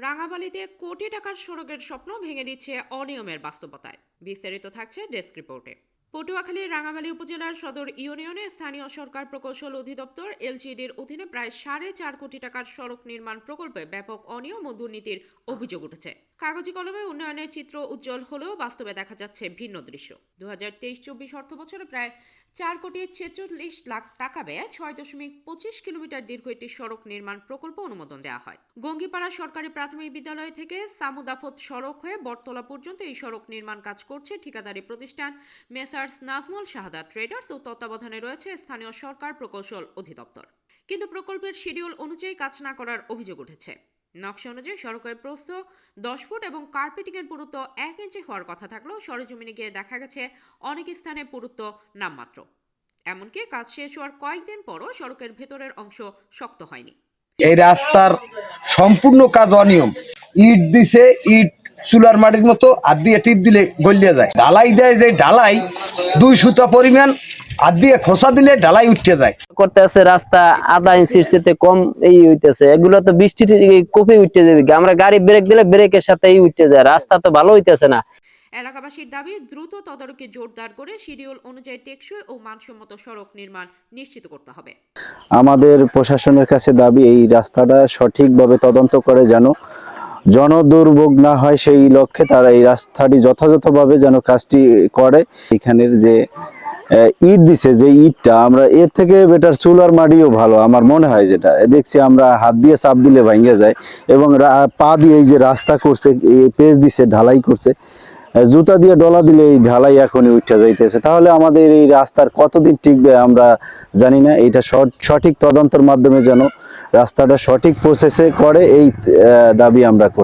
রাঙামাটিতে কোটি টাকার সড়কের স্বপ্ন ভেঙে দিচ্ছে অনিয়মের বাস্তবতায়। বিস্তারিত থাকছে ডেস্ক রিপোর্টে। পটুয়াখালীর রাঙামাটি উপজেলার সদর ইউনিয়নে স্থানীয় সরকার প্রকৌশল অধিদপ্তর এলজিডির অধীনে প্রায় 4.5 কোটি টাকার সড়ক নির্মাণ প্রকল্পে ব্যাপক অনিয়ম ও দুর্নীতির অভিযোগ উঠেছে। কাগজে কলমে উন্নয়নের চিত্র উজ্জ্বল হলেও বাস্তবে দেখা যাচ্ছে ভিন্ন দৃশ্য। 2023-24 অর্থ বছরে প্রায় 4,46,00,000 টাকা ব্যয়ে 6.25 কিলোমিটার দীর্ঘ একটি সড়ক নির্মাণ প্রকল্প অনুমোদন দেওয়া হয়। গঙ্গিপাড়া সরকারি প্রাথমিক বিদ্যালয় থেকে সামুদাফত সড়ক হয়ে বটতলা পর্যন্ত এই সড়ক নির্মাণ কাজ করছে ঠিকাদারি প্রতিষ্ঠান মেসার্স নাজমুল শাহাদা ট্রেডার্স ও তত্ত্বাবধানে রয়েছে স্থানীয় সরকার প্রকৌশল অধিদপ্তর। কিন্তু প্রকল্পের শিডিউল অনুযায়ী কাজ না করার অভিযোগ উঠেছে। নকশা অনুযায়ী সড়কের প্রস্থ 10 ফুট এবং কার্পেটিংয়ের পুরুত্ব 1 ইঞ্চি হওয়ার কথা থাকলেও সরেজমিনে গিয়ে দেখা গেছে অনেক স্থানে পুরুত্ব নামমাত্র। এমনকি কাজ শেষ হওয়ার কয়েকদিন পরও সড়কের ভেতরের অংশ শক্ত হয়নি। এই রাস্তার সম্পূর্ণ কাজ অনিয়ম। ইট দিছে, ইট চুলার মাটির মতো হাত দিয়ে টিপ দিলে গলিয়ে যায়। ঢালাই দেয় যে ঢালাই 2 সুতা পরিমাণ, হাত দিয়ে খোসা দিলে ঢালাই উঠতে যায়। করতে আছে রাস্তা আধা ইঞ্চির চেয়ে কম এই হইতেছে, এগুলো তো বৃষ্টিতে কপি উঠতে যাবে। আমরা গাড়ি ব্রেক দিলে ব্রেকের সাথেই উঠতে যায়, রাস্তা তো ভালো হইতেছে না। এলাকাবাসীর দাবি দ্রুত তদারকি জোরদার করে শিডিউল অনুযায়ী টেকসই ও মানসম্মত সড়ক নির্মাণ নিশ্চিত করতে হবে। আমাদের প্রশাসনের কাছে দাবি এই রাস্তাটা সঠিকভাবে তদন্ত করে যেন জনদুর্ভোগ না হয়, সেই লক্ষ্যে তারা এই রাস্তাটি যথাযথভাবে যেন কাজটি করে। এখানের যে ইট দিছে, যে ইটটা আমরা এর থেকে বেটার চুলার মাটিও ভালো আমার মনে হয়। যেটা দেখছি আমরা হাত দিয়ে চাপ দিলে ভাঙে যায়, এবং পা দিয়ে এই যে রাস্তা করছে, পেজ দিছে, ঢালাই করছে, জুতা দিয়ে ডলা দিলে এই ঢালাই এখনই উঠে যাইতেছে। তাহলে আমাদের এই রাস্তার কতদিন টিকবে আমরা জানি না। এটা সঠিক তদন্তের মাধ্যমে যেন রাস্তাটা সঠিক প্রসেসে করে, এই দাবি আমরা করছি।